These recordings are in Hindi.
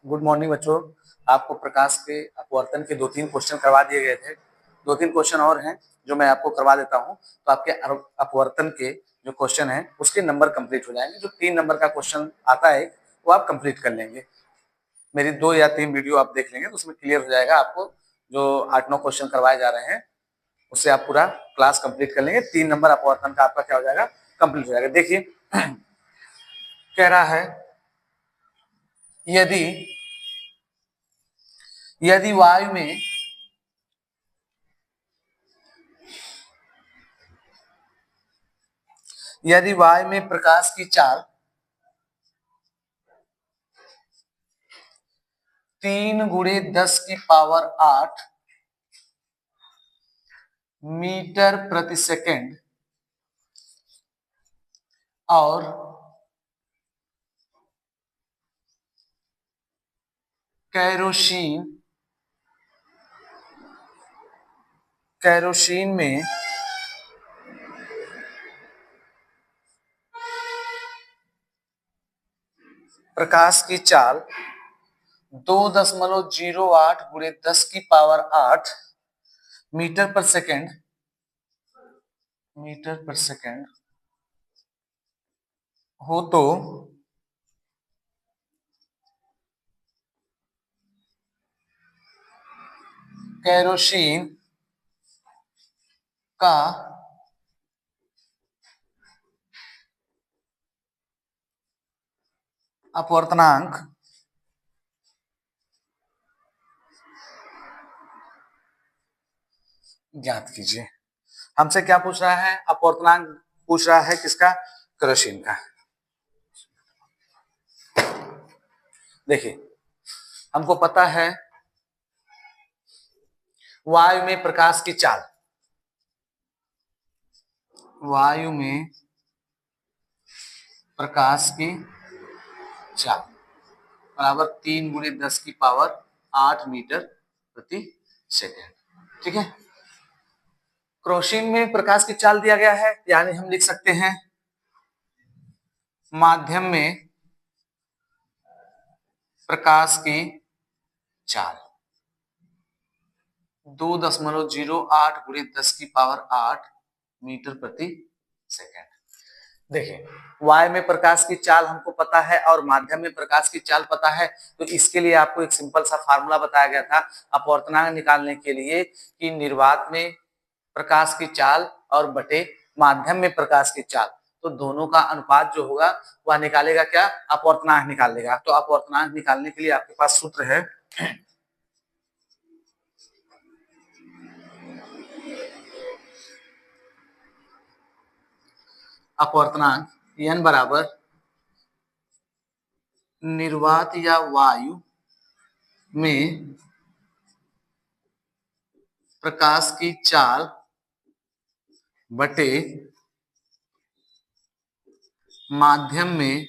गुड मॉर्निंग बच्चों। आपको प्रकाश के अपवर्तन के 2-3 क्वेश्चन करवा दिए गए थे। 2-3 क्वेश्चन और हैं जो मैं आपको करवा देता हूं, तो आपके अपवर्तन के जो क्वेश्चन हैं उसके नंबर कंप्लीट हो जाएंगे। जो 3 नंबर का क्वेश्चन आता है वो आप कंप्लीट कर लेंगे। मेरी 2 या 3 वीडियो आप देख लेंगे तो उसमें क्लियर हो जाएगा। आपको जो 8-9 क्वेश्चन करवाए जा रहे हैं उससे आप पूरा क्लास कंप्लीट कर लेंगे। 3 नंबर अपवर्तन का आपका क्या हो जाएगा, कंप्लीट हो जाएगा। देखिए कह रहा है यदि यदि वायु में यदि वायु में प्रकाश की चाल 3 × 10⁸ मीटर प्रति सेकंड और कैरोशीन में प्रकाश की चाल 2.08 × 10⁸ मीटर पर सेकंड हो तो कैरोशीन का अपवर्तनांक ज्ञात कीजिए। हमसे क्या पूछ रहा है? अपवर्तनांक पूछ रहा है किसका? कैरोशीन का। देखिए हमको पता है वायु में प्रकाश की चाल, वायु में प्रकाश की चाल बराबर 3 × 10⁸ मीटर प्रति सेकंड। ठीक है, कैरोशीन में प्रकाश की चाल दिया गया है, यानी हम लिख सकते हैं माध्यम में प्रकाश की चाल 2.08 × 10⁸ मीटर प्रति सेकंड। देखिए वायु में प्रकाश की चाल हमको पता है और माध्यम में प्रकाश की चाल पता है, तो इसके लिए आपको एक सिंपल सा फार्मूला बताया गया था अपवर्तनांक निकालने के लिए कि निर्वात में प्रकाश की चाल और बटे माध्यम में प्रकाश की चाल, तो दोनों का अनुपात जो होगा वह निकालेगा क्या? अपवर्तनांक निकालेगा। तो अपवर्तनांक निकालने के लिए आपके पास सूत्र है अपवर्तनांक n बराबर निर्वात या वायु में प्रकाश की चाल बटे माध्यम में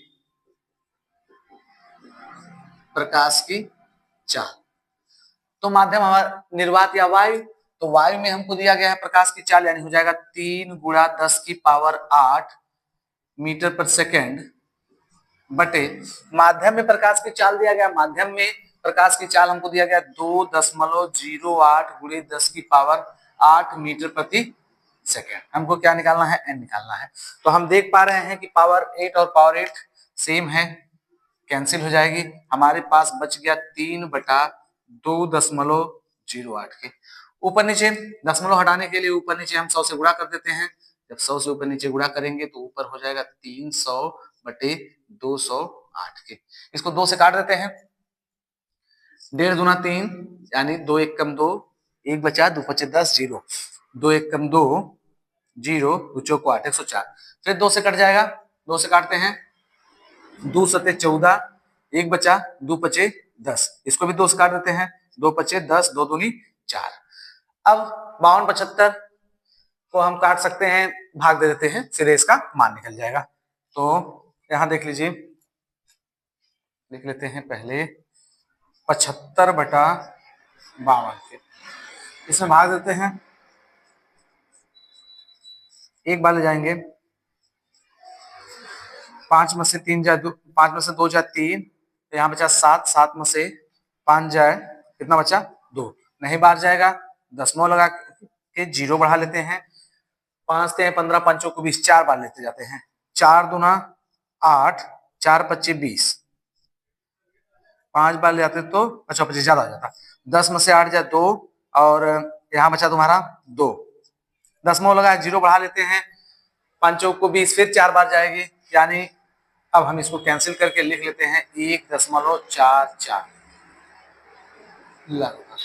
प्रकाश की चाल। तो माध्यम हमारा निर्वात या वायु, तो वायु में हमको दिया गया है प्रकाश की चाल, यानी हो जाएगा 3 × 10⁸ मीटर पर सेकंड बटे माध्यम में प्रकाश की चाल दिया गया, माध्यम में प्रकाश की चाल हमको दिया गया 2.08 × 10⁸ मीटर प्रति सेकंड। हमको क्या निकालना है? n निकालना है। तो हम देख पा रहे हैं कि पावर 8 और पावर 8 सेम है, कैंसिल हो जाएगी। हमारे पास बच गया 3/2.08 के ऊपर नीचे दशमलव हटाने के लिए ऊपर नीचे हम 100 से गुणा कर देते हैं। जब 100 से ऊपर नीचे गुणा करेंगे तो ऊपर हो जाएगा 300/208 के। इसको 2 से काट देते हैं, 1.5 दूना 3 यानी 2 1 कम 2, 1 बचा 2 पचे 10 0, 2 1 कम 2 0, 2 चौको 8, 104। फिर 2 से कट जाएगा, 2 से काटते हैं 2 सते 14, 1 बचा 2 पचे 10, इसको भी 2 से काट देते हैं, 2 पचे 10, 2 दूनी 4। अब 52/75 को हम काट सकते हैं, भाग दे देते हैं, सीधे इसका मान निकल जाएगा। तो यहां देख लीजिए, लिख लेते हैं पहले 75/52 के, इसमें भाग देते हैं, एक बार ले जाएंगे, 5 में से 3 जा 2, 5 में से 2 जा 3, तो यहाँ बचा 7, 7 में से 5 जाए, कितना बचा 2, नहीं बाहर जाएगा, दशमलव लगा के 0 बढ़ा लेते हैं, 5 ते 15, 5 को 20, 4 बार लेते जाते हैं, 4 दूना 8, 4 25 20, 5 बार ले आते तो 25 25 ज्यादा हो जाता, 10 में से 8 जाए 2, और यहाँ बचा तुम्हारा 2, दशमलव लगा 0 बढ़ा लेते हैं, 5 को 20, फिर 4 बार जाएगी, यानी अब हम इसको कैंसिल करके लिख लेते हैं 1.44 लगभग।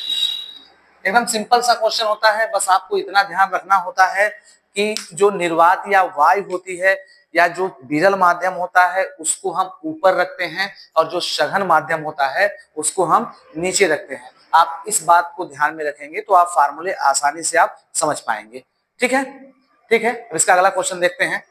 एकदम सिंपल सा क्वेश्चन होता है, बस आपको इतना ध्यान रखना होता है कि जो निर्वात या वायु होती है या जो विरल माध्यम होता है उसको हम ऊपर रखते हैं और जो सघन माध्यम होता है उसको हम नीचे रखते हैं। आप इस बात को ध्यान में रखेंगे तो आप फार्मूले आसानी से आप समझ पाएंगे। ठीक है, ठीक है। अब इसका अगला क्वेश्चन देखते हैं।